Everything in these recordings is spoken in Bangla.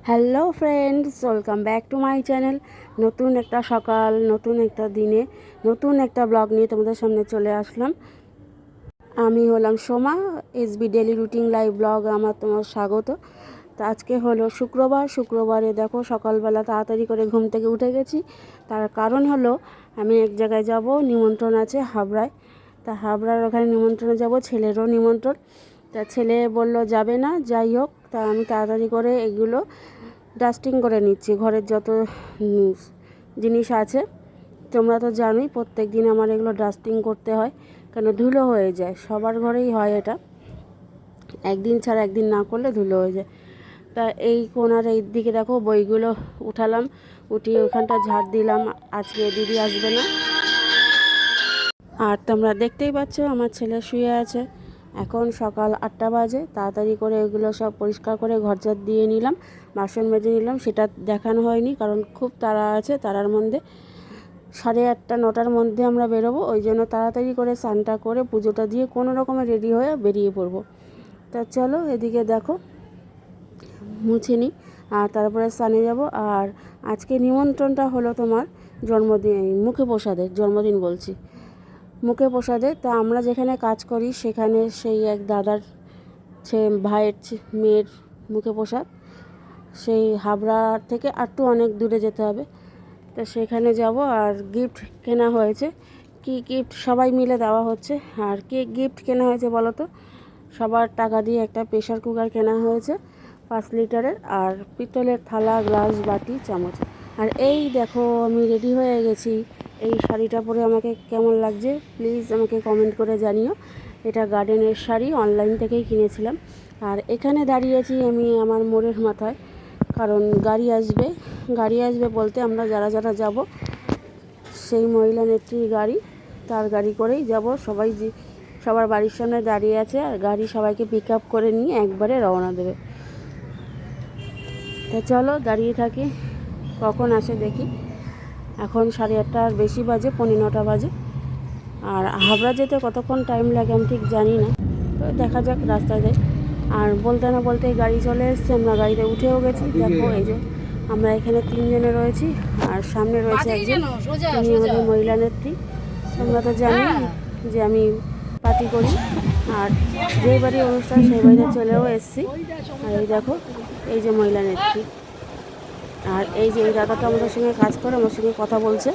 Hello friends, welcome back to my channel. নতুন একটা সকাল, নতুন একটা দিনে, নতুন একটা ব্লগ নিয়ে তোমাদের সামনে চলে আসলাম। আমি হলাম Soma, SB daily routine live blog তোমার স্বাগত। তো আজকে হলো শুক্রবারে দেখো সকালবেলা তাড়াতাড়ি করে ঘুম থেকে উঠে গেছি। তার কারণ হলো আমি এক জায়গায় যাব, নিমন্ত্রণ আছে হাবড়ায়। তা হাবড়ার ওখানে নিমন্ত্রণে যাব, ছেলেরও নিমন্ত্রণ। তা ছেলে বলল যাবে না, যাই হোক। তা আমি তাড়াতাড়ি করে এগুলো ডাস্টিং করে নিচ্ছি, ঘরের যত জিনিস আছে। তোমরা তো জানোই প্রত্যেক দিন আমার এগুলো ডাস্টিং করতে হয়, কেন ধুলো হয়ে যায়। সবার ঘরেই হয় এটা, একদিন ছাড়া একদিন না করলে ধুলো হয়ে যায়। তা এই কোণার এই দিকে দেখো বইগুলো উঠালাম, উঠিয়ে ওখানটা ঝাড় দিলাম। আজকে দিদি আসবে না। আর তোমরা দেখতেই পাচ্ছ আমার ছেলে শুয়ে আছে। এখন সকাল 8টা বাজে। তাড়াতাড়ি করে এগুলো সব পরিষ্কার করে ঘরঝাড় দিয়ে নিলাম, বাসন মেজে নিলাম। সেটা দেখানো হয়নি কারণ খুব তাড়া আছে। তারার মধ্যে 8:30 9টার মধ্যে আমরা বেরোবো, ওই জন্য তাড়াতাড়ি করে স্নানটা করে পুজোটা দিয়ে কোনো রকমে রেডি হয়ে বেরিয়ে পড়বো। তা চলো এদিকে দেখো মুছে নিই, আর তারপরে স্নানে যাব। আর আজকে নিমন্ত্রণটা হলো তোমার জন্মদিন, মুখে প্রসাদের জন্মদিন বলছি, মুখে প্রসাদে। তা আমরা যেখানে কাজ করি সেখানে সেই এক দাদার ভাইয়ের মেয়ের মুখে প্রসাদ, সেই হাবড়া থেকে একটু অনেক দূরে যেতে হবে। তা সেখানে যাব। আর গিফট কেনা হয়েছে, কি গিফট সবাই মিলে দেওয়া হচ্ছে। আর কি গিফট কেনা হয়েছে বলো তো? সবার টাকা দিয়ে একটা প্রেশার কুকার কেনা হয়েছে 5 লিটারের, আর পিতলের থালা, গ্লাস, বাটি, চামচ। আর এই দেখো আমি রেডি হয়ে গেছি। এই শাড়িটা পরে আমাকে কেমন লাগছে প্লিজ আমাকে কমেন্ট করে জানিও। এটা গার্ডেনের শাড়ি, অনলাইন থেকেই কিনেছিলাম। আর এখানে দাঁড়িয়েছি আমি আমার মোড়ের মাথায়, কারণ গাড়ি আসবে বলতে আমরা যারা যারা যাব সেই মহিলা নেত্রীর গাড়ি, তার গাড়ি করেই যাব। সবার বাড়ির সামনে দাঁড়িয়ে আছে, আর গাড়ি সবাইকে পিক আপ করে নিয়ে একবারে রওনা দেবে। তা চলো দাঁড়িয়ে থাকি, কখন আসে দেখি। এখন 8:30টার বেশি বাজে, 9:15 বাজে। আর হাবড়া যেতে কতক্ষণ টাইম লাগে আমি ঠিক জানি না, তো দেখা যাক রাস্তায় যাই। আর বলতে না বলতে গাড়ি চলে এসছে, আমরা গাড়িতে উঠেও গেছি। দেখো এই যে আমরা এখানে 3 জনে রয়েছি, আর সামনে রয়েছে একজন, তিনি আমাদের মহিলা নেত্রী। তোমরা তো জানি যে আমি পার্টি করি, আর যেই বাড়ি অনুষ্ঠান সেই বাড়িতে চলেও এসছি। আর এই দেখো এই যে মহিলা নেত্রী, আর এই যে এই দাদাটা আমাদের সঙ্গে কাজ করে, আমার সঙ্গে কথা বলছে।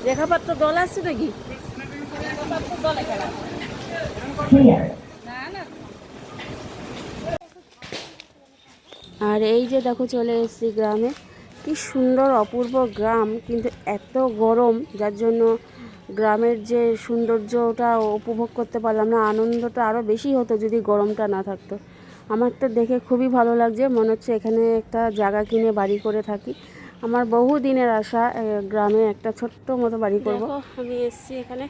রেখাপাত্র দল আসছে নাকি? আর এই যে দেখো চলে এসেছি গ্রামে। কি সুন্দর অপূর্ব গ্রাম, কিন্তু এত গরম, যার জন্য গ্রামের যে সৌন্দর্যটা উপভোগ করতে পারলাম না। আনন্দটা আরও বেশি হতো যদি গরমটা না থাকতো। আমার তো দেখে খুবই ভালো লাগছে, মনে হচ্ছে এখানে একটা জায়গা কিনে বাড়ি করে থাকি। আমার বহু দিনের আশা গ্রামে একটা ছোট্ট মতো বাড়ি করব। আমি এসেছি এখানে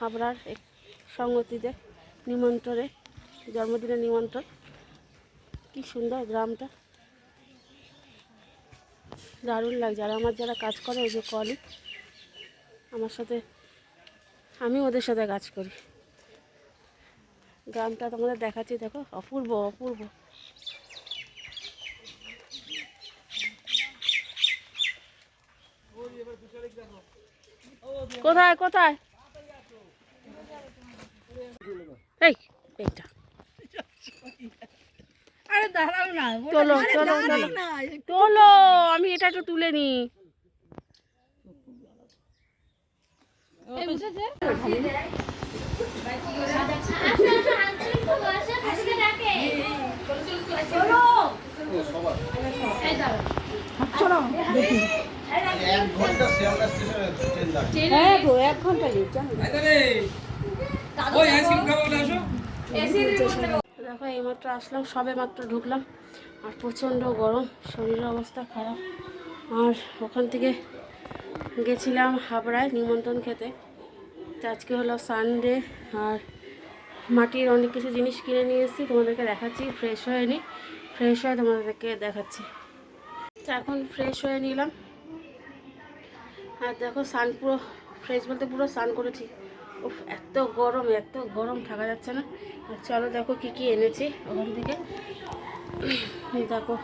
হাবড়ার সংগতিতে নিমন্ত্রণে, জন্মদিনের নিমন্ত্রণ। কি সুন্দর গ্রামটা, দারুণ লাগছে। আর আমার যারা কাজ করে, ওই যে কলিগ আমার সাথে, আমি ওদের সাথে কাজ করি। গ্রামটা তোমাদের দেখাচ্ছি, দেখো অপূর্ব অপূর্ব। কোথায় কোথায় এই এইটা দাঁড়াও না, চলো চলো চলো চলো, আমি এটা একটু তুলে নিই। এক ঘন্টা দেখো এইমাত্র আসলাম, সবে মাত্র ঢুকলাম, আর প্রচণ্ড গরম, শরীরের অবস্থা খারাপ। আর ওখান থেকে গেছিলাম হাবড়ায় নিমন্ত্রণ খেতে। তো আজকে হলো সানডে, আর মাটির অনেক কিছু জিনিস কিনে নিয়ে এসেছি, তোমাদেরকে দেখাচ্ছি। ফ্রেশ হয়ে নিই, ফ্রেশ হয়ে তোমাদেরকে দেখাচ্ছি। তো এখন ফ্রেশ হয়ে নিলাম, আর দেখো স্নান পুরো ফ্রেশ বলতে পুরো স্নান করেছি। উফ, এত গরম থাকা যাচ্ছে না। আর চলো দেখো কি কি এনেছি ওখান থেকে, দেখো।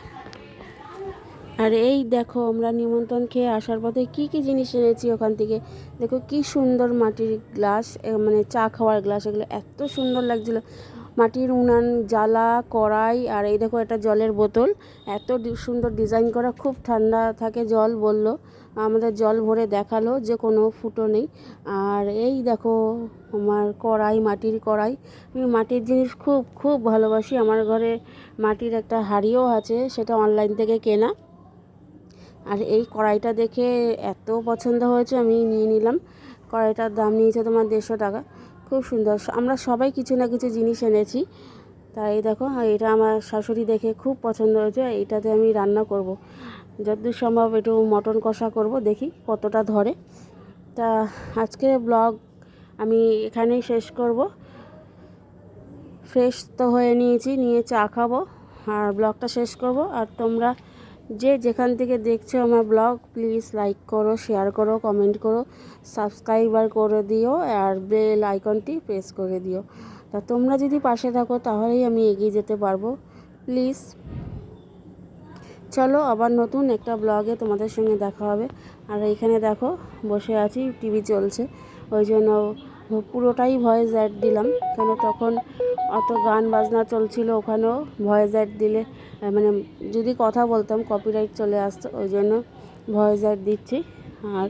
আর এই দেখো আমরা নিমন্ত্রণ খেয়ে আসার পথে কি কি জিনিস এনেছি ওখান থেকে। দেখো কি সুন্দর মাটির গ্লাস, মানে চা খাওয়ার গ্লাস, এগুলো এত সুন্দর লাগছিলো। মাটির উনান, জ্বালা, কড়াই, আর এই দেখো একটা জলের বোতল, এত সুন্দর ডিজাইন করা, খুব ঠান্ডা থাকে জল বলল। আমাদের জল ভরে দেখালো যে কোনো ফুটো নেই। আর এই দেখো আমার কড়াই, মাটির কড়াই। আমি মাটির জিনিস খুব খুব ভালোবাসি। আমার ঘরে মাটির একটা হাঁড়িও আছে, সেটা অনলাইন থেকে কেনা। আর এই কড়াইটা দেখে এত পছন্দ হয়েছে, আমি নিয়ে নিলাম। কড়াইটার দাম নিয়েছে তোমার 150 টাকা। খুব সুন্দর। আমরা সবাই কিছু না কিছু জিনিস এনেছি। তাই দেখো, এটা আমার শাশুড়ি দেখে খুব পছন্দ হয়েছে। এইটাতে আমি রান্না করব, যতদূর সম্ভব একটু মটন কষা করব, দেখি কতটা ধরে। তা আজকের ব্লগ আমি এখানেই শেষ করব। ফ্রেশ তো হয়ে নিয়েছি, নিয়ে চা খাবো আর ব্লগটা শেষ করব। আর তোমরা যে যেখান থেকে দেখছো আমার ব্লগ, প্লিজ লাইক করো, শেয়ার করো, কমেন্ট করো, সাবস্ক্রাইবার করে দিও, আর বেল আইকনটি প্রেস করে দিও। তা তোমরা যদি পাশে থাকো তাহলেই আমি এগিয়ে যেতে পারবো। প্লিজ, চলো আবার নতুন একটা ব্লগে তোমাদের সঙ্গে দেখা হবে। আর এইখানে দেখো বসে আছি, টিভি চলছে, ওই জন্য পুরোটাই ভয়েস অ্যাড দিলাম। কেন তখন অত গান বাজনা চলছিল, ওখানেও ভয়েস অ্যাড দিলে মানে যদি কথা বলতাম কপিরাইট চলে আসতো, ওই জন্য ভয়েস অ্যাড দিচ্ছি। আর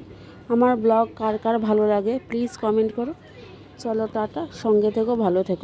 আমার ব্লগ কার কার ভালো লাগে প্লিজ কমেন্ট করো। চলো টাটা, সঙ্গে থেকো, ভালো থেকো।